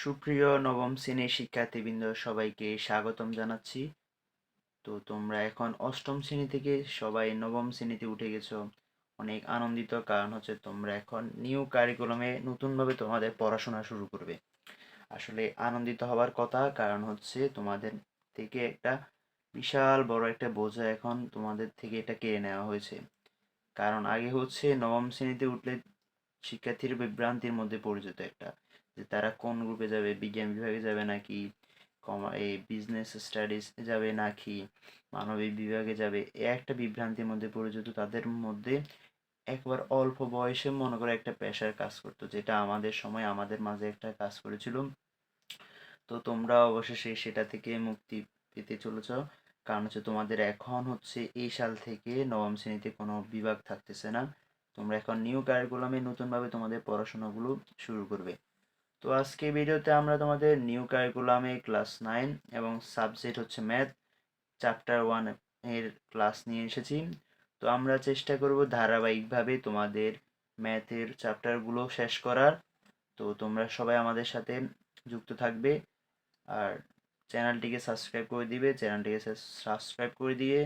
সুপ্রিয় নবম শ্রেণীর শিক্ষার্থীবৃন্দ, সবাইকে স্বাগতম জানাচ্ছি। তো তোমরা এখন অষ্টম শ্রেণী থেকে সবাই নবম শ্রেণীতে উঠে গেছো, অনেক আনন্দিত। কারণ হচ্ছে তোমরা এখন নিউ কারিকুলামে নতুনভাবে তোমাদের পড়াশোনা শুরু করবে। আসলে আনন্দিত হওয়ার কথা, কারণ হচ্ছে তোমাদের থেকে একটা বিশাল বড় একটা বোঝা এখন তোমাদের থেকে এটা কেড়ে নেওয়া হয়েছে। কারণ আগে হচ্ছে নবম শ্রেণীতে উঠলে শিক্ষার্থীর বিভ্রান্তির মধ্যে পড়ে যেত একটা, যে তারা কোন গ্রুপে যাবে, বিজ্ঞান বিভাগে যাবে নাকি এই বিজনেস স্টাডিজ যাবে নাকি মানবিক বিভাগে যাবে। এ একটা বিভ্রান্তির মধ্যে পড়ে যেত তাদের মধ্যে। একবার অল্প বয়সে মনে করে একটা পেশার কাজ করতো, যেটা আমাদের সময় আমাদের মাঝে একটা কাজ করেছিল। তো তোমরা অবশেষে সেটা থেকে মুক্তি পেতে চলেছ। কারণ হচ্ছে তোমাদের এখন হচ্ছে এই সাল থেকে নবম শ্রেণীতে কোনো বিভাগ থাকতেছে না। তোমরা এখন নিউ কারিকুলামে নতুনভাবে তোমাদের পড়াশোনাগুলো শুরু করবে। তো আজকে ভিডিওতে আমরা তোমাদের নিউ কারিকুলামে ক্লাস 9 এবং সাবজেক্ট হচ্ছে ম্যাথ চ্যাপ্টার 1 এর ক্লাস নিয়ে এসেছি। তো আমরা চেষ্টা করব ধারাবাহিকভাবে তোমাদের ম্যাথের চ্যাপ্টারগুলো শেষ করার। তো তোমরা সবাই আমাদের সাথে যুক্ত থাকবে। আর চ্যানেলটিকে সাবস্ক্রাইব করে দিবে, চ্যানেলটিকে সাবস্ক্রাইব করে দিয়ে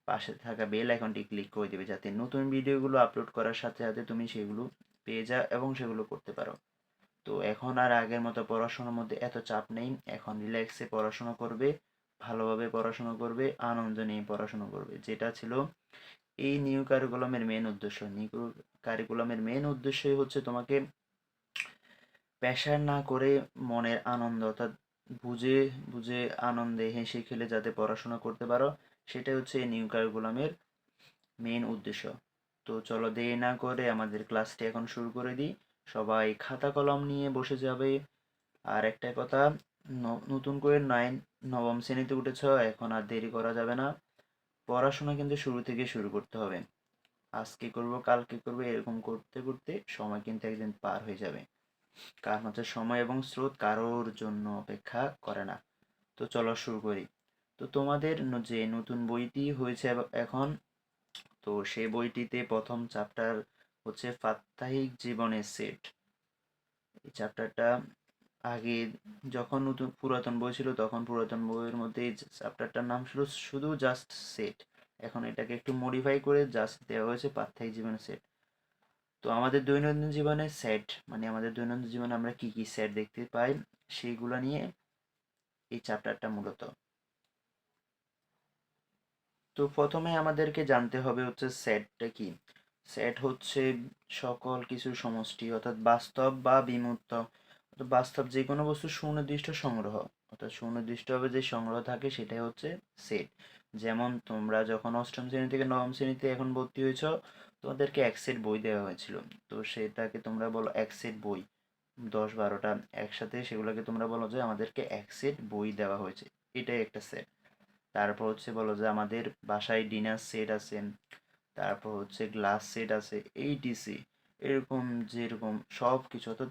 পাশে থাকা বেল আইকনটি ক্লিক করে দিবে, যাতে নতুন ভিডিওগুলো আপলোড করার সাথে সাথে তুমি সেগুলো পেয়ে যাও এবং সেগুলো করতে পারো। তো এখন আর আগের মতো পড়াশোনার মধ্যে এত চাপ নেই, এখন রিল্যাক্সে পড়াশোনা করবে, ভালোভাবে পড়াশোনা করবে, আনন্দ নিয়ে পড়াশোনা করবে, যেটা ছিল এই নিউ কারিকুলামের মেন উদ্দেশ্য। নিউ কারিকুলামের মেন উদ্দেশ্যই হচ্ছে তোমাকে প্রেশার না করে মনের আনন্দ, অর্থাৎ বুঝে বুঝে আনন্দে হেসে খেলে যাতে পড়াশোনা করতে পারো, সেটাই হচ্ছে এই নিউ কারিকুলামের মেন উদ্দেশ্য। তো চলো দেরি না করে আমাদের ক্লাসটি এখন শুরু করে দিই। সবাই খাতা কলম নিয়ে বসে যাবে। আর একটা কথা, নতুন করে নবম শ্রেণীতে উঠেছ, এখন আর দেরি করা যাবে না। পড়াশোনা কিন্তু শুরু থেকে শুরু করতে হবে। আজকে করব কালকে করব এরকম করতে করতে সময় কিন্তু একদিন পার হয়ে যাবে। কারণ হচ্ছে সময় এবং স্রোত কারোর জন্য অপেক্ষা করে না। তো চলো শুরু করি। তো তোমাদের যে নতুন বইটি হয়েছে এখন, তো সেই বইটিতে প্রথম চ্যাপ্টার হচ্ছে প্রাত্যহিক জীবনের সেট। এই চ্যাপ্টারটা আগে যখন নতুন পুরাতন বই ছিল তখন পুরাতন বইয়ের মধ্যে এই চ্যাপ্টারটার নাম ছিল শুধু জাস্ট সেট। এখন এটাকে একটু মডিফাই করে জাস্ট দেওয়া হয়েছে প্রাত্যহিক জীবনের সেট। তো আমাদের দৈনন্দিন জীবনে সেট মানে আমাদের দৈনন্দিন জীবনে আমরা কি কি সেট দেখতে পাই, সেইগুলো নিয়ে এই চ্যাপ্টারটা মূলত। তো প্রথমে আমাদেরকে জানতে হবে হচ্ছে সেটটা কি। সেট হচ্ছে সকল কিছুর সমষ্টি, অর্থাৎ বাস্তব বা বিমূর্ত, অর্থাৎ বাস্তব যে কোনো বস্তু সুনির্দিষ্ট সংগ্রহ, অর্থাৎ সুনির্দিষ্টভাবে যে সংগ্রহ থাকে সেটাই হচ্ছে সেট। যেমন তোমরা যখন অষ্টম শ্রেণী থেকে নবম শ্রেণীতে এখন ভর্তি হয়েছ, তোমাদেরকে এক সেট বই দেওয়া হয়েছিল। তো সেটাকে তোমরা বলো এক সেট বই, 10-12টা একসাথে, সেগুলোকে তোমরা বলো যে আমাদেরকে এক সেট বই দেওয়া হয়েছে, এটাই একটা সেট। তারপর হচ্ছে বলো যে আমাদের বাসায় ডিনার সেট আছে, তারপর হচ্ছে গ্লাস সেট আছে, এইটিসি, এরকম যেরকম সব কিছু, অর্থাৎ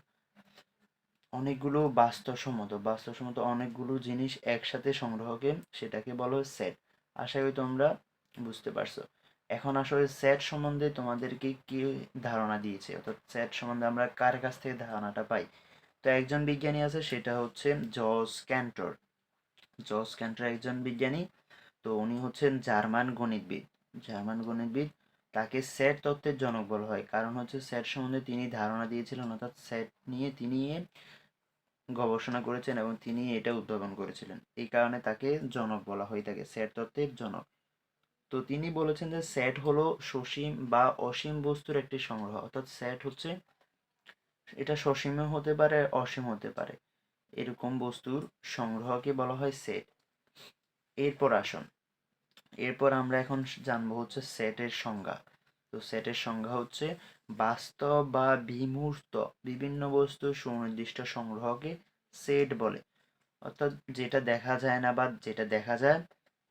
অনেকগুলো বাস্তবসম্মত অনেকগুলো জিনিস একসাথে সংগ্রহকে সেটাকে বলা হয় সেট। আশা করি তোমরা বুঝতে পারছো। এখন আসলে সেট সম্বন্ধে তোমাদেরকে কি ধারণা দিয়েছে, অর্থাৎ সেট সম্বন্ধে আমরা কার কাছ থেকে ধারণাটা পাই। তো একজন বিজ্ঞানী আছে, সেটা হচ্ছে জস ক্যান্টর একজন বিজ্ঞানী। তো উনি হচ্ছেন জার্মান গণিতবিদ। তাকে সেট তত্ত্বের জনক বলা হয়, কারণ হচ্ছে সেট সম্বন্ধে তিনি ধারণা দিয়েছিলেন, অর্থাৎ সেট নিয়ে তিনি গবেষণা করেছেন এবং তিনি এটা উদ্ভাবন করেছিলেন। এই কারণে তাকে জনক বলা হয়ে থাকে, সেট তত্ত্বের জনক। তো তিনি বলেছেন যে সেট হলো সসীম বা অসীম বস্তুর একটি সংগ্রহ, অর্থাৎ সেট হচ্ছে এটা সসীমও হতে পারে অসীম হতে পারে, এরকম বস্তুর সংগ্রহকে বলা হয় সেট। এরপর আসুন, এরপর আমরা এখন জানবো হচ্ছে সেটের সংজ্ঞা। তো সেটের সংজ্ঞা হচ্ছে বাস্তব বা বিমূর্ত বিভিন্ন বস্তুর সুনির্দিষ্ট সংগ্রহকে সেট বলে। অর্থাৎ যেটা দেখা যায় না বা যেটা দেখা যায়,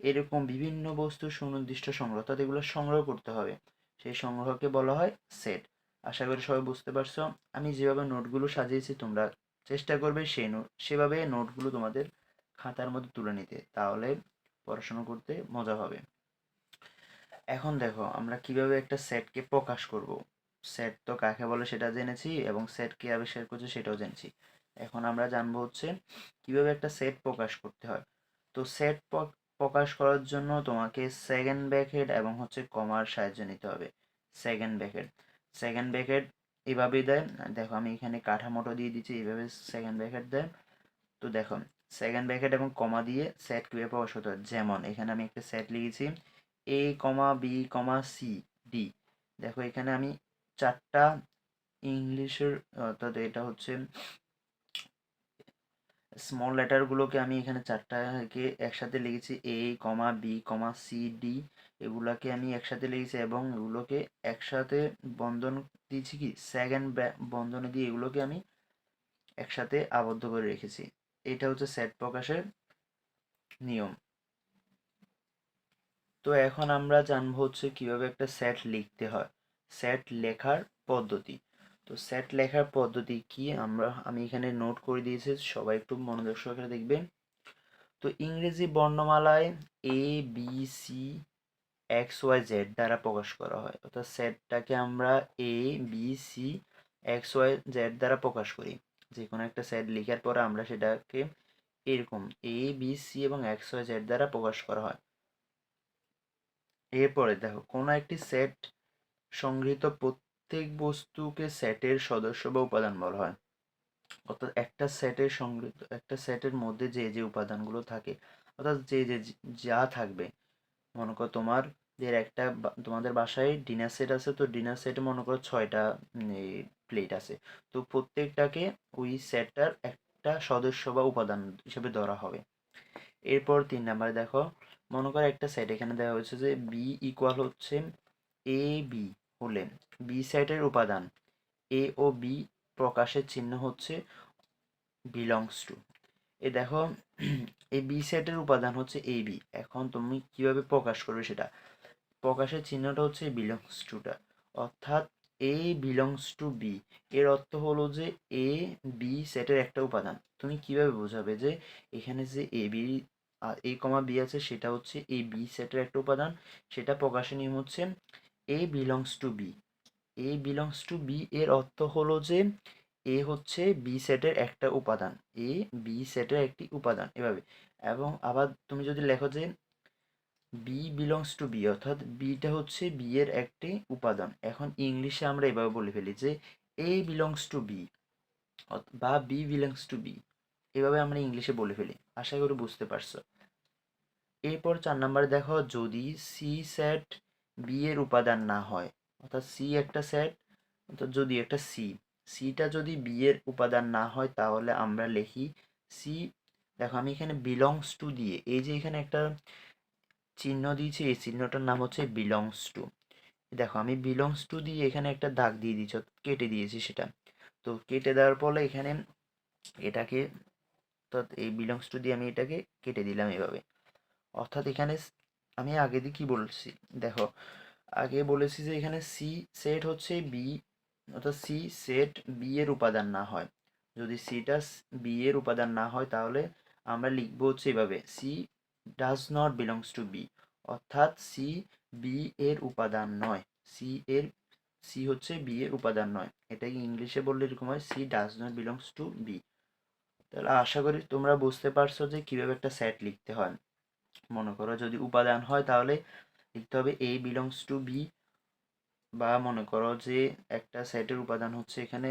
এরকম বিভিন্ন বস্তুর সুনির্দিষ্ট সংগ্রহ, অর্থাৎ এগুলো সংগ্রহ করতে হবে, সেই সংগ্রহকে বলা হয় সেট। আশা করি সবাই বুঝতে পারছো। আমি যেভাবে নোটগুলো সাজিয়েছি তোমরা চেষ্টা করবে সেভাবে নোটগুলো তোমাদের খাতার মধ্যে তুলে নিতে, তাহলে পড়াশোনা করতে মজা হবে। এখন দেখো আমরা কিভাবে একটা সেটকে প্রকাশ করব। সেট তো কাকে বলে সেটা জেনেছি এবং সেট কে আবিষ্কার করছে সেটাও জেনেছি। এখন আমরা জানবো হচ্ছে কিভাবে একটা সেট প্রকাশ করতে হয়। তো সেট প্রকাশ করার জন্য তোমাকে সেকেন্ড ব্র্যাকেট এবং হচ্ছে কমার সাহায্য নিতে হবে। সেকেন্ড ব্র্যাকেট এভাবেই দেয়, দেখো আমি এখানে কাঠামোটা দিয়ে দিচ্ছি, এইভাবে সেকেন্ড ব্র্যাকেট দেয়। তো দেখো সেকেন্ড ব্র্যাকেট এবং কমা দিয়ে সেট কিভাবে প্রকাশ করতে হয়, যেমন এখানে আমি একটা সেট লিখেছি এ কমা বি কমা সি ডি। দেখো এখানে আমি চারটা ইংলিশের, অর্থাৎ এটা হচ্ছে স্মল লেটারগুলোকে আমি এখানে চারটাকে একসাথে লিখেছি, এ কমা বি কমা সি ডি। এগুলাকে আমি একসাথে লিখেছি এবং এগুলোকে একসাথে বন্ধন দিয়েছি কি সেকেন্ড বন্ধনে দিয়ে এগুলোকে আমি একসাথে আবদ্ধ করে রেখেছি। এটা হচ্ছে সেট প্রকাশের নিয়ম। তো এখন আমরা জানবো হচ্ছে কিভাবে একটা সেট লিখতে হয়, সেট লেখার পদ্ধতি। তো সেট লেখার পদ্ধতি কি আমি এখানে নোট করে দিয়েছি, সবাই একটু মনোযোগ সহকারে দেখবেন। তো ইংরেজি বর্ণমালায় A B C X Y Z দ্বারা প্রকাশ করা হয়, অর্থাৎ সেটটাকে আমরা A B C X Y Z দ্বারা প্রকাশ করি। যে কোনো একটা সেট লেখার পরে আমরা সেটাকে এরকম এ বি সি এবং এক্স ওয়াই জেড দ্বারা প্রকাশ করা হয়। এরপরে দেখো কোনো একটি সেট সংগৃহীত প্রত্যেক বস্তুকে সেটের সদস্য বা উপাদান বলা হয়। অর্থাৎ একটা সেটের মধ্যে যে যে উপাদানগুলো থাকে, অর্থাৎ যে যে যা থাকবে, মনে করো তোমাদের বাসায় ডিনার সেট আছে, তো ডিনার সেটে মনে করো 6টা প্লেট আছে। তো প্রত্যেকটাকে ওই সেটটার একটা সদস্য বা উপাদান হিসেবে ধরা হবে। এরপর 3 নাম্বারে দেখো, মনে করো একটা সেট এখানে দেওয়া হয়েছে যে বি ইকুয়াল হচ্ছে এ বি হলে বি সেটের উপাদান এ ও বি প্রকাশের চিহ্ন হচ্ছে বিলংস টু। দেখো এই বি সেটের উপাদান হচ্ছে এ বি। এখন তুমি কিভাবে প্রকাশ করবে সেটা, প্রকাশের চিহ্নটা হচ্ছে বিলংস টুটা, অর্থাৎ এ বিলংস টু বি। এর অর্থ হলো যে এ বি সেটের একটা উপাদান। তুমি কিভাবে বোঝাবে যে এখানে যে A B A comma B আছে সেটা হচ্ছে এ বি সেটের একটা উপাদান, সেটা প্রকাশের নিয়ম হচ্ছে A belongs to B. A belongs to B এর অর্থ হলো যে এ হচ্ছে বি সেটের একটা উপাদান, এ বি সেটের একটি উপাদান এভাবে। এবং আবার তুমি যদি লেখো যে বি বিলংস টু বি, অর্থাৎ বিটা হচ্ছে বি এর একটি উপাদান। এখন ইংলিশে আমরা এভাবে বলে ফেলি যে এ বিলংস টু বি বা বি বিলংস টু বি, এভাবে আমরা ইংলিশে বলে ফেলি। আশা করি বুঝতে পারছো। এরপর 4 নাম্বারে দেখো, যদি সি সেট বি এর উপাদান না হয়, অর্থাৎ সি একটা সেট, অর্থাৎ যদি একটা সিটা যদি বি এর উপাদান না হয় তাহলে আমরা লিখি সি। দেখো আমি এখানে বিলংস টু দিয়ে এই যে এখানে একটা চিহ্ন দিয়েছি, এই চিহ্নটার নাম হচ্ছে বিলংস টু। দেখো আমি বিলংস টু দিয়ে এখানে একটা দাগ দিয়ে দিয়েছি, অর্থাৎ কেটে দিয়েছি সেটা। তো কেটে দেওয়ার ফলে এখানে এটাকে, অর্থাৎ এই বিলংস টু দিয়ে আমি এটাকে কেটে দিলাম এভাবে। অর্থাৎ এখানে আমি আগে দিয়ে কি বলছি দেখো, আগে বলেছি যে এখানে সি সেট হচ্ছে বি, অর্থাৎ সি সেট বি এর উপাদান না হয়। যদি সিটা বি এর উপাদান না হয় তাহলে আমরা লিখবো হচ্ছে এভাবে C does not belongs to B, অর্থাৎ সি বি এর উপাদান নয়। সি এর সি হচ্ছে বি এর উপাদান নয়, এটাকে ইংলিশে বললে এরকম হয় C does not belongs to B. তাহলে আশা করি তোমরা বুঝতে পারছো যে কিভাবে একটা সেট লিখতে হয়। মনে করো যদি উপাদান হয় তাহলে লিখতে হবে এ বিলংস টু বি, বা মনে করো যে একটা সেটের উপাদান হচ্ছে এখানে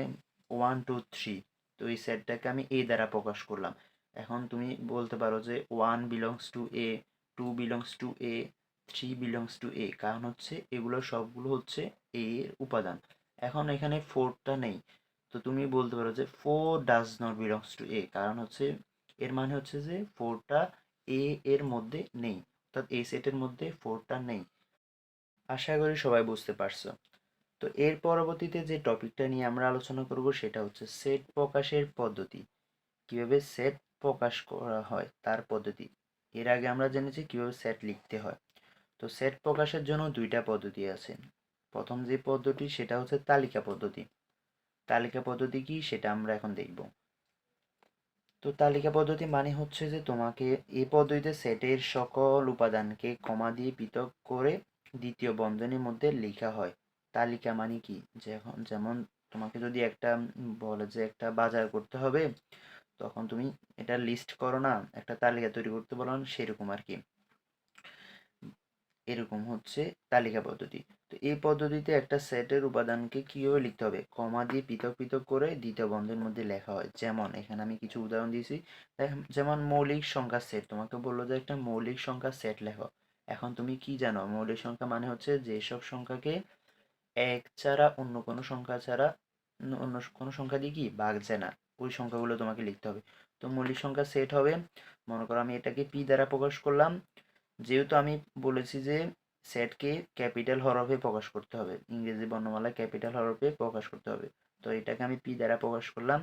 1 2 3, তো এই সেটটাকে আমি এ দ্বারা প্রকাশ করলাম। এখন তুমি বলতে পারো যে 1 belongs to A, 2 belongs to A, 3 belongs to A, কারণ হচ্ছে এগুলো সবগুলো হচ্ছে এ এর উপাদান। এখন এখানে 4টা নেই, তো তুমি বলতে পারো যে 4 does not belongs to A, কারণ হচ্ছে এর মানে হচ্ছে যে 4টা এ এর মধ্যে নেই, অর্থাৎ এই সেটের মধ্যে 4টা নেই। আশা করি সবাই বুঝতে পারছো। তো এর পরবর্তীতে যে টপিকটা নিয়ে আমরা আলোচনা করব সেটা হচ্ছে সেট প্রকাশের পদ্ধতি, কিভাবে সেট প্রকাশ করা হয় তার পদ্ধতি। এর আগে আমরা জেনেছি কিভাবে সেট লিখতে হয়। তো সেট প্রকাশের জন্য 2টা পদ্ধতি আছে। প্রথম যে পদ্ধতি সেটা হচ্ছে তালিকা পদ্ধতি। তালিকা পদ্ধতি কি সেটা আমরা এখন দেখব। তো তালিকা পদ্ধতি মানে হচ্ছে যে তোমাকে এই পদ্ধতিতে সেটের সকল উপাদানকে কমা দিয়ে পৃথক করে দ্বিতীয় বন্ধনীর মধ্যে লেখা হয়। তালিকা মানে কি, যেমন তোমাকে যদি একটা বলে যে একটা বাজার করতে হবে, তখন তুমি এটা লিস্ট করো না, একটা তালিকা তৈরি করতে বলো না, সেরকম আর কি। এরকম হচ্ছে তালিকা পদ্ধতি। তো এই পদ্ধতিতে একটা সেটের উপাদানকে কিভাবে লিখতে হবে, কমা দিয়ে পৃথক পৃথক করে দ্বিতীয় বন্ধনীর মধ্যে লেখা হয়। যেমন এখানে আমি কিছু উদাহরণ দিয়েছি। যেমন মৌলিক সংখ্যার সেট, তোমাকে বললো যে একটা মৌলিক সংখ্যার সেট লেখো। এখন তুমি কি জানো, মৌলিক সংখ্যা মানে হচ্ছে যেসব সংখ্যাকে এক ছাড়া অন্য কোনো সংখ্যা ছাড়া অন্য কোনো সংখ্যা দিয়ে কি ভাগ যায় না, ওই সংখ্যাগুলো তোমাকে লিখতে হবে। তো মৌলিক সংখ্যার সেট হবে, মনে করো আমি এটাকে পি দ্বারা প্রকাশ করলাম। যেহেতু আমি বলেছি যে সেটকে ক্যাপিটাল হরফে প্রকাশ করতে হবে, ইংরেজি বর্ণমালা ক্যাপিটাল হরফে প্রকাশ করতে হবে। তো এটাকে আমি পি দ্বারা প্রকাশ করলাম।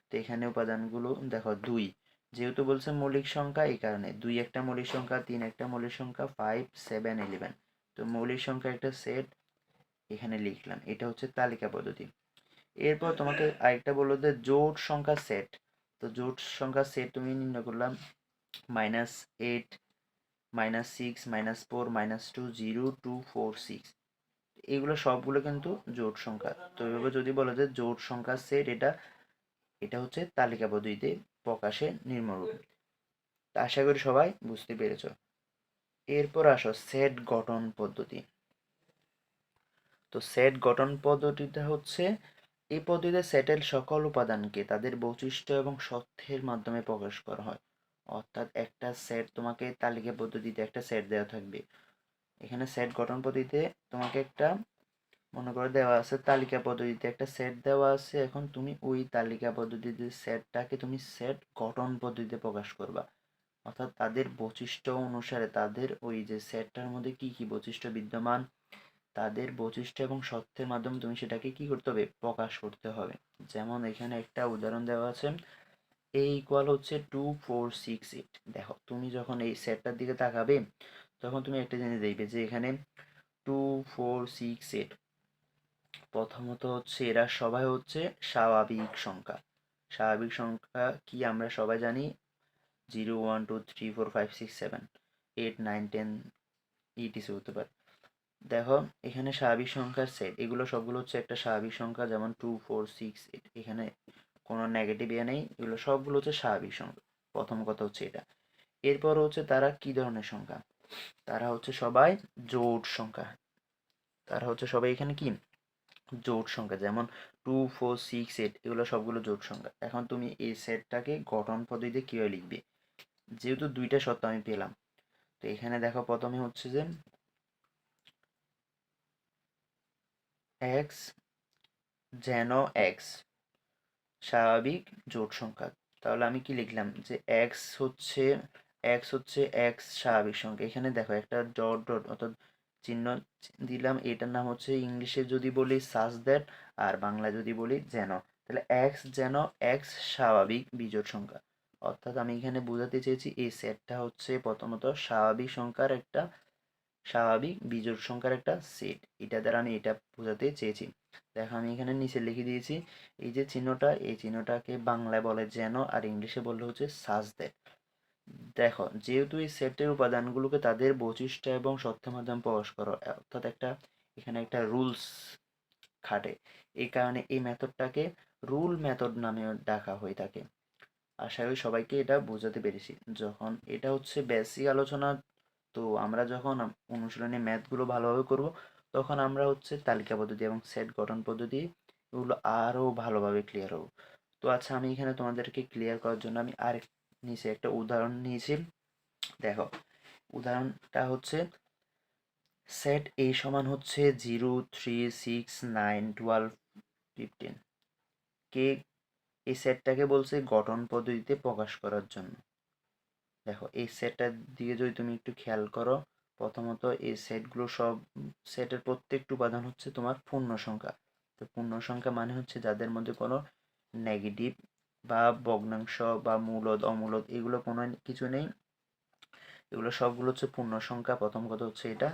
তো এখানে উপাদানগুলো দেখো, দুই, যেহেতু বলছে মৌলিক সংখ্যা, এই কারণে দুই একটা মৌলিক সংখ্যা, তিন একটা মৌলিক সংখ্যা, 5, 7, 11। তো মৌলিক সংখ্যা একটা সেট এখানে লিখলাম, এটা হচ্ছে তালিকা পদ্ধতি। এরপর তোমাকে আরেকটা বললো যে জোড় সংখ্যা সেট। তো জোড় সংখ্যা সেট তুমি নির্ণয় করলাম, -8, -6, -4, -2, 0, 2, 4, 6। এগুলো সবগুলো কিন্তু জোড় সংখ্যা। তো এভাবে যদি বলো যে জোড় সংখ্যার সেট, এটা এটা হচ্ছে তালিকা পদ্ধতিতে প্রকাশের নিম্নরূপ। আশা করি সবাই বুঝতে পেরেছ। এরপর আসো সেট গঠন পদ্ধতি। তো সেট গঠন পদ্ধতিটা হচ্ছে, এই পদ্ধতিতে সেটের সকল উপাদানকে তাদের বৈশিষ্ট্য এবং সত্যের মাধ্যমে প্রকাশ করা হয়। অর্থাৎ একটা সেট, তোমাকে তালিকা পদ্ধতিতে একটা সেট দেওয়া থাকবে, এখানে সেট গঠন পদ্ধতিতে তোমাকে একটা, মনে করে দেওয়া আছে তালিকা পদ্ধতিতে একটা সেট দেওয়া আছে, এখন তুমি ওই তালিকা পদ্ধতিতে সেটটাকে তুমি সেট গঠন পদ্ধতিতে প্রকাশ করবা। অর্থাৎ তাদের বৈশিষ্ট্য অনুসারে, তাদের ওই যে সেটটার মধ্যে কি কি বৈশিষ্ট্য বিদ্যমান, তাদের বৈশিষ্ট্য এবং সত্যের মাধ্যমে তুমি সেটাকে কি করতে হবে, প্রকাশ করতে হবে। যেমন এখানে একটা উদাহরণ দেওয়া আছে, এ ইকুয়াল হচ্ছে 2, 4, 6, 8। দেখো তুমি যখন এই সেটটার দিকে তাকাবে, তখন তুমি একটা জিনিস দেখবে যে এখানে 2, 4, 6, 8, প্রথমত হচ্ছে এরা সবাই হচ্ছে স্বাভাবিক সংখ্যা। স্বাভাবিক সংখ্যা কি আমরা সবাই জানি, 0, 1, 2, 3, 4, 5, 6, 7, 8, 9, 10 ইটিসি হতে পারে। দেখো এখানে স্বাভাবিক সংখ্যার সেট, এগুলো সবগুলো হচ্ছে একটা স্বাভাবিক সংখ্যা, যেমন 2, 4, 6, 8, এখানে কোনো নেগেটিভ ইয়ে নেই, এগুলো সবগুলো হচ্ছে স্বাভাবিক সংখ্যা। প্রথম কথা হচ্ছে এটা। এরপর হচ্ছে তারা কি ধরনের সংখ্যা, তারা হচ্ছে সবাই জোড় সংখ্যা। তারা হচ্ছে সবাই এখানে কি জোড় সংখ্যা, যেমন 2, 4, 6, 8, এগুলো সবগুলো জোড় সংখ্যা। এখন তুমি এই সেটটাকে গঠন পদ্ধতিতে কিভাবে লিখবে, যেহেতু দুইটা শর্ত আমি পেলাম। তো এখানে দেখো প্রথমে হচ্ছে যে এক্স যেন এক্স স্বাভাবিক জোড় সংখ্যা। তাহলে আমি কি লিখলাম যে এক্স হচ্ছে এক্স স্বাভাবিক সংখ্যা। এখানে দেখো একটা ডট ডট অর্থাৎ চিহ্ন দিলাম, এটার নাম হচ্ছে, ইংলিশে যদি বলি সাজ দ্যাট, আর বাংলায় যদি বলি যেন। তাহলে এক্স যেন এক্স স্বাভাবিক বিজোড় সংখ্যা। অর্থাৎ আমি এখানে বোঝাতে চেয়েছি এই সেটটা হচ্ছে প্রথমত স্বাভাবিক সংখ্যার একটা, স্বাভাবিক বিজোড় সংখ্যার একটা সেট। এটা দ্বারা আমি এটা বোঝাতে চেয়েছি। দেখো আমি এখানে নিচে লিখে দিয়েছি, এই যে চিহ্নটা, এই চিহ্নটাকে বাংলায় বলে যেন, আর ইংলিশে বললে হচ্ছে সাজ দ্যাট। দেখো যেহেতু এই সেটের উপাদানগুলোকে তাদের বৈশিষ্ট্য এবং সত্যের মাধ্যমে প্রকাশ করো, অর্থাৎ একটা এখানে একটা রুলস খাটে, এই কারণে এই মেথডটাকে রুল মেথড নামে ডাকা হয়ে থাকে। আশা করি সবাইকে এটা বোঝাতে পেরেছি। যখন এটা হচ্ছে বেসিক আলোচনা, তো আমরা যখন অনুশীলনী ম্যাথগুলো ভালোভাবে করব, তখন আমরা হচ্ছে তালিকা পদ্ধতি এবং সেট গঠন পদ্ধতি এগুলো আরও ভালোভাবে ক্লিয়ার হবো। তো আচ্ছা, আমি এখানে তোমাদেরকে ক্লিয়ার করার জন্য আমি আরেক নিচে একটা উদাহরণ নিয়েছি। দেখো উদাহরণটা হচ্ছে, সেট এ সমান হচ্ছে 0, 3, 6, 9, 12, 15 কে, এই সেটটাকে বলছে গঠন পদ্ধতিতে প্রকাশ করার জন্য। দেখো এই সেটটার দিকে যদি তুমি একটু খেয়াল করো, প্রথমত এই সেটগুলো সব, সেটের প্রত্যেকটি উপাদান হচ্ছে তোমার পূর্ণ সংখ্যা। তো পূর্ণ সংখ্যা মানে হচ্ছে যাদের মধ্যে কোনো নেগেটিভ বা ভগ্নাংশ বা মূলদ অমূলদ এগুলো কোনো কিছু নেই, এগুলো সবগুলো হচ্ছে পূর্ণ সংখ্যা। প্রথম কথা হচ্ছে এটা।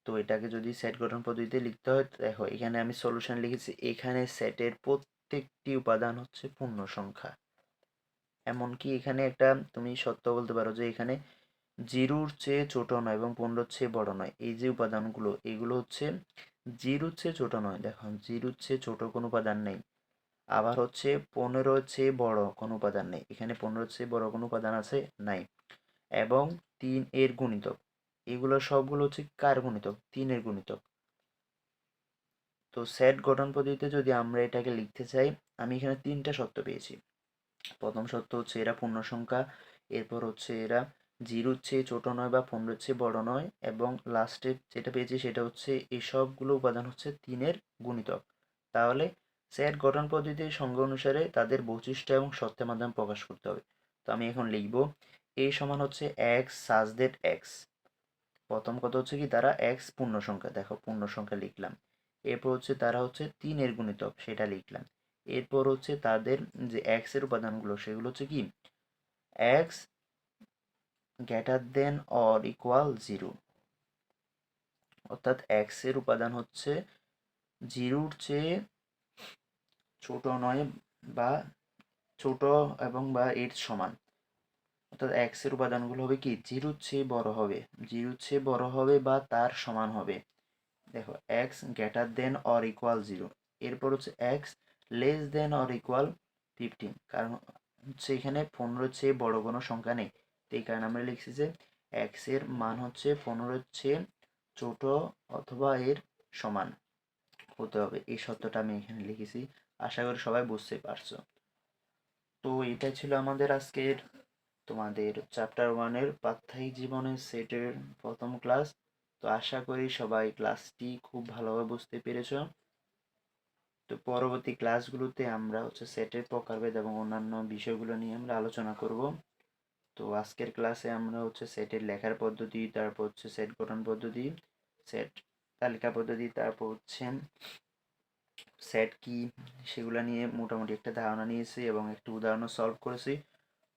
তো এটাকে যদি সেট গঠন পদ্ধতিতে লিখতে হয়, দেখো এখানে আমি সলিউশন লিখেছি, এখানে সেটের প্রত্যেকটি উপাদান হচ্ছে পূর্ণ সংখ্যা। এমনকি এখানে একটা তুমি সত্য বলতে পারো যে এখানে 0-র চেয়ে ছোট নয় এবং 15-র চেয়ে বড় নয়। এই যে উপাদানগুলো, এগুলো হচ্ছে 0-র চেয়ে ছোট নয়। দেখো 0-র চেয়ে ছোট কোনো উপাদান নেই। আবার হচ্ছে 15 চেয়ে বড় কোনো উপাদান নেই, এখানে 15 চেয়ে বড় কোনো উপাদান আছে নাই। এবং 3 এর গুণিতক, এগুলো সবগুলো হচ্ছে কার গুণিতক? 3 এর গুণিতক। তো সেট গঠন পদ্ধতিতে যদি আমরা এটাকে লিখতে চাই, আমি এখানে 3টা শর্ত পেয়েছি। প্রথম শর্ত হচ্ছে এরা পূর্ণ সংখ্যা, এরপর হচ্ছে এরা 0-র চেয়ে ছোট নয় বা 15-র চেয়ে বড় নয়, এবং লাস্টে যেটা পেয়েছি সেটা হচ্ছে এই সবগুলো উপাদান হচ্ছে 3-এর গুণিতক। তাহলে সেট গঠন পদ্ধতির সংজ্ঞা অনুসারে তাদের বৈশিষ্ট্য এবং শর্তের মাধ্যমে প্রকাশ করতে হবে। তো আমি এখন লিখব এ সমান হচ্ছে এক্স সাজ দ্যাট এক্স। প্রথম কথা হচ্ছে কি, তারা এক্স পূর্ণ সংখ্যা, দেখো পূর্ণ সংখ্যা লিখলাম। এরপর হচ্ছে তারা হচ্ছে 3-এর গুণিতক, সেটা লিখলাম। এরপর হচ্ছে তাদের যে এক্স এর উপাদানগুলো সেগুলো হচ্ছে কি, x greater than or equal 0, অর্থাৎ এক্স এর উপাদান হচ্ছে 0-র চেয়ে ছোট নয় বা ছোট এবং বা এর সমান। অর্থাৎ এক্স এর উপাদানগুলো হবে কি, 0-র চেয়ে বড় হবে, 0-র চেয়ে বড় হবে বা তার সমান হবে। দেখো x greater than or equal 0, এরপর হচ্ছে x less than or equal 15, কারণ হচ্ছে এখানে 15-র চেয়ে বড় কোনো সংখ্যা নেই। তো এই কারণে আমরা লিখছি যে এক্স এর মান হচ্ছে 15-র চেয়ে ছোট অথবা এর সমান হতে হবে। এই সত্যটা আমি এখানে লিখেছি, আশা করি সবাই বুঝতে পারছো। তো এটাই ছিল আমাদের আজকের তোমাদের চ্যাপ্টার 1-এর প্রাত্যহিক জীবনের সেটের প্রথম ক্লাস। তো আশা করি সবাই ক্লাসটি খুব ভালোভাবে বুঝতে পেরেছো। তো পরবর্তী ক্লাসগুলোতে আমরা হচ্ছে সেটের প্রকারভেদ এবং অন্যান্য বিষয়গুলো নিয়ে আমরা আলোচনা করব। তো আজকের ক্লাসে আমরা হচ্ছে সেটের লেখার পদ্ধতি, তারপর হচ্ছে সেট গঠন পদ্ধতি, সেট তালিকা পদ্ধতি, তারপর হচ্ছে সেট কি, সেগুলো নিয়ে মোটামুটি একটা ধারণা নিয়েছি এবং একটু উদাহরণও সলভ করেছি।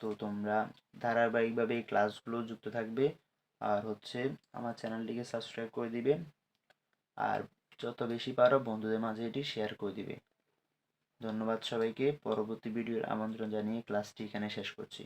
তো তোমরা ধারাবাহিকভাবে এই ক্লাসগুলো যুক্ত থাকবে, আর হচ্ছে আমার চ্যানেলটিকে সাবস্ক্রাইব করে দিবে, আর যত বেশি পারো বন্ধুদের মাঝে এটি শেয়ার করে দিবে। ধন্যবাদ সবাইকে। পরবর্তী ভিডিওর আমন্ত্রণ জানিয়ে ক্লাসটি এখানে শেষ করছি।